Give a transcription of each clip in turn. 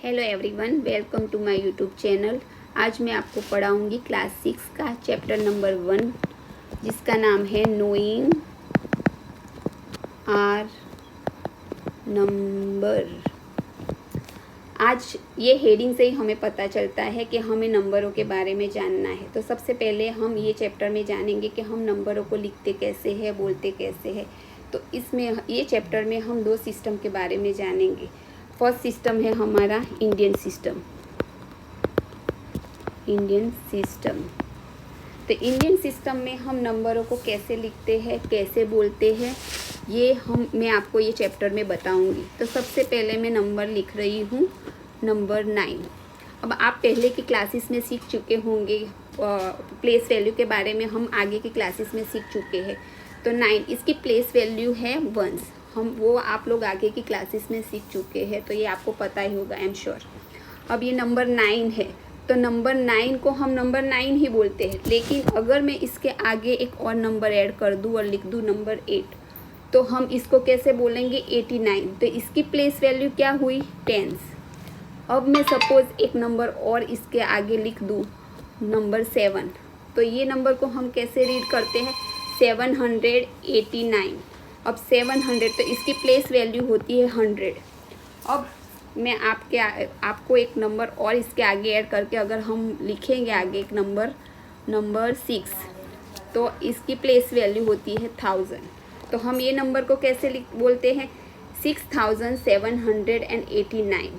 Hello everyone, welcome to my YouTube channel. आज मैं आपको पढ़ाऊंगी क्लास 6 का चैप्टर नंबर 1 जिसका नाम है नोइंग आर नंबर। आज ये हेडिंग से ही हमें पता चलता है कि हमें नंबरों के बारे में जानना है। तो सबसे पहले हम ये चैप्टर में जानेंगे कि हम नंबरों को लिखते कैसे हैं, बोलते कैसे हैं। तो इसमें ये चैप्टर में हम 2 सिस्टम के बारे में जानेंगे। फर्स्ट सिस्टम है हमारा इंडियन सिस्टम। तो इंडियन सिस्टम में हम नंबरों को कैसे लिखते हैं, कैसे बोलते हैं, मैं आपको ये चैप्टर में बताऊंगी। तो सबसे पहले मैं नंबर लिख रही हूँ, नंबर 9। अब आप पहले की क्लासेस में सीख चुके होंगे, प्लेस वैल्यू के बारे में हम आगे की क्लासेस में सीख चुके हैं। तो 9 इसकी प्लेस वैल्यू है 1। वो आप लोग आगे की क्लासेस में सीख चुके हैं, तो ये आपको पता ही होगा, आई एम श्योर। अब ये नंबर 9 है, तो नंबर 9 को हम नंबर 9 ही बोलते हैं। लेकिन अगर मैं इसके आगे एक और नंबर ऐड कर दूँ और लिख दूँ नंबर 8, तो हम इसको कैसे बोलेंगे? 89। तो इसकी प्लेस वैल्यू क्या हुई? 10। अब मैं सपोज एक नंबर और इसके आगे लिख दूँ, नंबर 7, तो ये नंबर को हम कैसे रीड करते हैं? 789। अब 700, तो इसकी प्लेस वैल्यू होती है 100। अब मैं आपको एक नंबर और इसके आगे ऐड करके अगर हम लिखेंगे आगे एक नंबर 6, तो इसकी प्लेस वैल्यू होती है 1000। तो हम ये नंबर को कैसे बोलते हैं? 6789।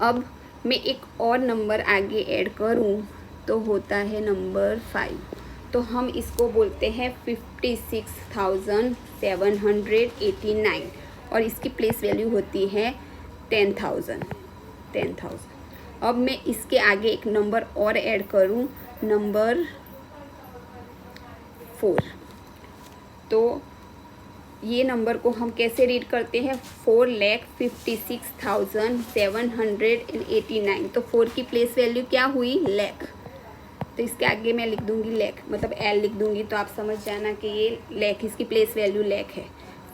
अब मैं एक और नंबर आगे ऐड करूं तो होता है नंबर 5। तो हम इसको बोलते हैं 56,789 और इसकी प्लेस वैल्यू होती है 10,000। अब मैं इसके आगे एक नंबर और ऐड करूं, नंबर 4। तो ये नंबर को हम कैसे रीड करते हैं? 4,56,789। तो 4 की प्लेस वैल्यू क्या हुई? लाख। तो इसके आगे मैं लिख दूंगी लाख, मतलब एल लिख दूंगी, तो आप समझ जाना कि ये लाख, इसकी प्लेस वैल्यू लाख है।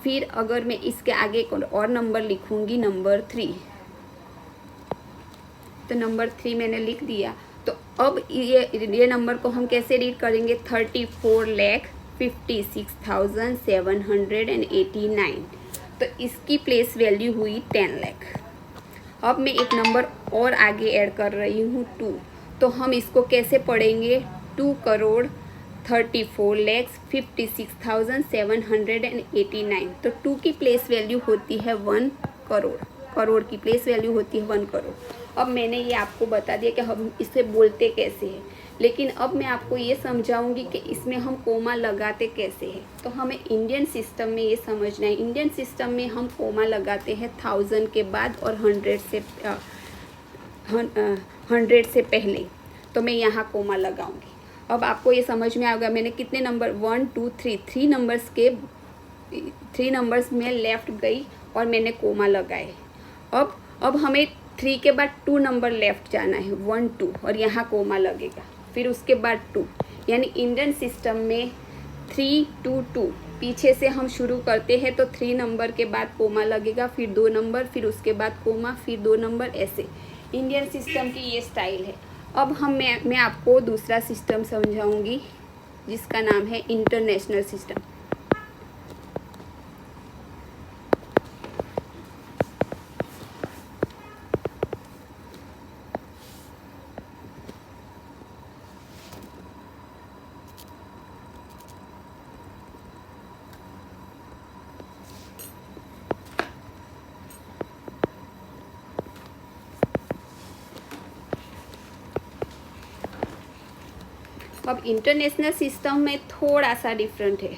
फिर अगर मैं इसके आगे एक और नंबर लिखूंगी, नंबर 3, तो नंबर 3 मैंने लिख दिया। तो अब ये नंबर को हम कैसे रीड करेंगे? 34,56,789। तो इसकी प्लेस वैल्यू हुई 10 लाख। अब मैं एक नंबर और आगे ऐड कर रही हूँ 2, तो हम इसको कैसे पढ़ेंगे? 2,34,56,789। तो 2 की प्लेस वैल्यू होती है 1 करोड़। करोड़ की प्लेस वैल्यू होती है 1 करोड़। अब मैंने ये आपको बता दिया कि हम इसे बोलते कैसे हैं, लेकिन अब मैं आपको ये समझाऊंगी कि इसमें हम कोमा लगाते कैसे हैं। तो हमें इंडियन सिस्टम में ये समझना है। इंडियन सिस्टम में हम कोमा लगाते हैं 1000 के बाद और 100 से पहले। तो मैं यहाँ कोमा लगाऊंगी। अब आपको ये समझ में आएगा मैंने कितने नंबर 1 2 3 3 नंबर्स में लेफ़्ट गई और मैंने कोमा लगाए। अब हमें 3 के बाद 2 नंबर लेफ़्ट जाना है, 1 2, और यहाँ कोमा लगेगा। फिर उसके बाद 2, यानी इंडियन सिस्टम में 3 2 2 पीछे से हम शुरू करते हैं। तो 3 नंबर के बाद कोमा लगेगा, फिर 2 नंबर, फिर उसके बाद कोमा, फिर 2 नंबर, ऐसे इंडियन सिस्टम की ये स्टाइल है। अब मैं आपको दूसरा सिस्टम समझाऊंगी जिसका नाम है इंटरनेशनल सिस्टम। अब इंटरनेशनल सिस्टम में थोड़ा सा डिफरेंट है।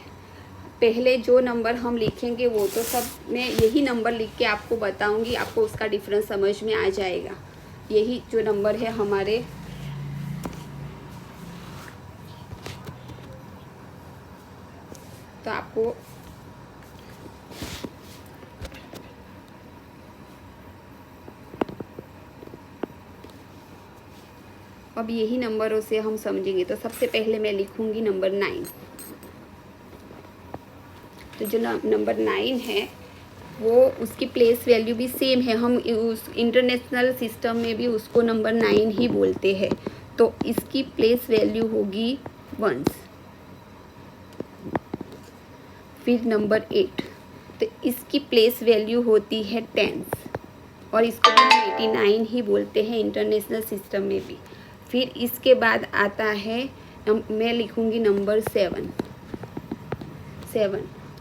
पहले जो नंबर हम लिखेंगे वो तो सब मैं यही नंबर लिख के आपको बताऊंगी, आपको उसका डिफरेंस समझ में आ जाएगा। यही जो नंबर है हमारे, तो आपको अब यही नंबरों से हम समझेंगे। तो सबसे पहले मैं लिखूंगी नंबर 9। तो जो नंबर 9 है वो उसकी प्लेस वैल्यू भी सेम है, हम उस इंटरनेशनल सिस्टम में भी उसको नंबर 9 ही बोलते हैं। तो इसकी प्लेस वैल्यू होगी वंस। फिर नंबर 8, तो इसकी प्लेस वैल्यू होती है टेंस, और इसको भी हम 89 ही बोलते हैं इंटरनेशनल सिस्टम में भी। फिर इसके बाद आता है मैं लिखूँगी नंबर 7।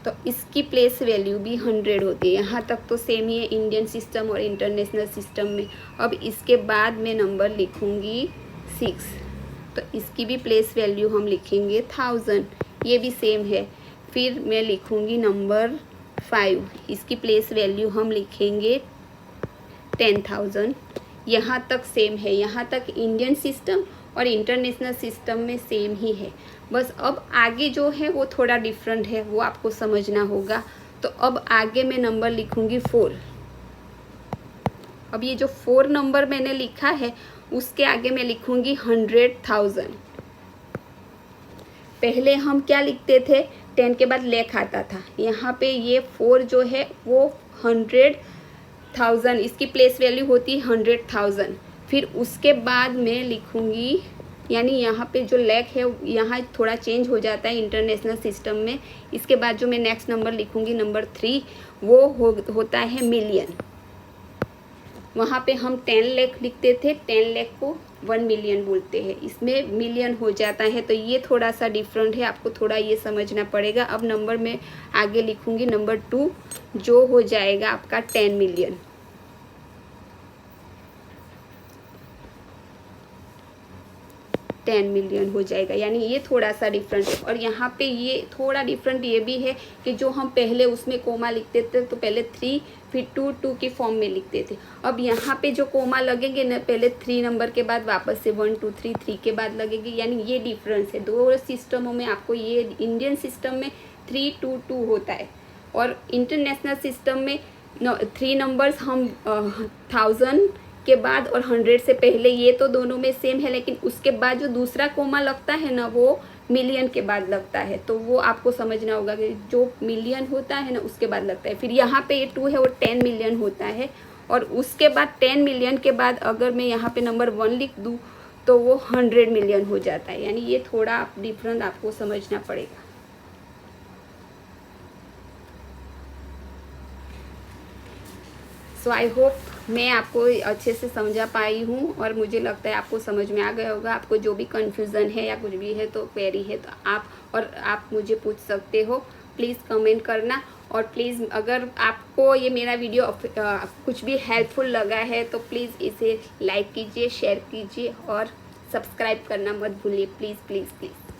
तो इसकी प्लेस वैल्यू भी 100 होती है। यहाँ तक तो सेम ही है इंडियन सिस्टम और इंटरनेशनल सिस्टम में। अब इसके बाद मैं नंबर लिखूँगी 6, तो इसकी भी प्लेस वैल्यू हम लिखेंगे 1000, ये भी सेम है। फिर मैं लिखूँगी नंबर 5, इसकी प्लेस वैल्यू हम लिखेंगे 10,000। यहाँ तक सेम है, यहाँ तक इंडियन सिस्टम और इंटरनेशनल सिस्टम में सेम ही है। बस अब आगे जो है वो थोड़ा डिफरेंट है, वो आपको समझना होगा। तो अब आगे मैं नंबर लिखूँगी 4। अब ये जो 4 नंबर मैंने लिखा है उसके आगे मैं लिखूँगी 100,000। पहले हम क्या लिखते थे, 10 के बाद लेख आता था। यहाँ पे ये 4 जो है वो 100,000, इसकी प्लेस वैल्यू होती है 100,000। फिर उसके बाद मैं लिखूँगी, यानी यहाँ पे जो लेख है यहाँ थोड़ा चेंज हो जाता है इंटरनेशनल सिस्टम में। इसके बाद जो मैं नेक्स्ट नंबर लिखूँगी नंबर 3, वो होता है मिलियन। वहाँ पे हम 10 लाख लिखते थे, 10 लाख को 1 मिलियन बोलते हैं, इसमें मिलियन हो जाता है। तो ये थोड़ा सा डिफरेंट है, आपको थोड़ा ये समझना पड़ेगा। अब नंबर में आगे लिखूँगी नंबर 2, जो हो जाएगा आपका 10 मिलियन। 10 मिलियन हो जाएगा, यानी ये थोड़ा सा डिफरेंट है। और यहाँ पे ये थोड़ा डिफरेंट ये भी है कि जो हम पहले उसमें कोमा लिखते थे तो पहले 3 फिर 2 की फॉर्म में लिखते थे। अब यहाँ पे जो कोमा लगेंगे ना, पहले 3 नंबर के बाद वापस से 1 2 3 के बाद लगेंगे, यानी ये डिफरेंस है दो सिस्टमों में। आपको ये इंडियन सिस्टम में 3 2 2 होता है, और इंटरनेशनल सिस्टम में 3 नंबर्स हम 1000 के बाद और 100 से पहले, ये तो दोनों में सेम है, लेकिन उसके बाद जो दूसरा कोमा लगता है ना वो मिलियन के बाद लगता है। तो वो आपको समझना होगा कि जो मिलियन होता है ना उसके बाद लगता है। फिर यहाँ पे ये 2 है वो 10 मिलियन होता है, और उसके बाद 10 मिलियन के बाद अगर मैं यहाँ पे नंबर 1 लिख दूँ तो वो 100 मिलियन हो जाता है। यानी ये थोड़ा डिफरेंट आपको समझना पड़ेगा। सो आई होप मैं आपको अच्छे से समझा पाई हूँ, और मुझे लगता है आपको समझ में आ गया होगा। आपको जो भी कन्फ्यूज़न है या कुछ भी है तो क्वेरी है तो आप मुझे पूछ सकते हो। प्लीज़ कमेंट करना, और प्लीज़ अगर आपको ये मेरा वीडियो कुछ भी हेल्पफुल लगा है तो प्लीज़ इसे लाइक कीजिए, शेयर कीजिए और सब्सक्राइब करना मत भूलिए। Please please please.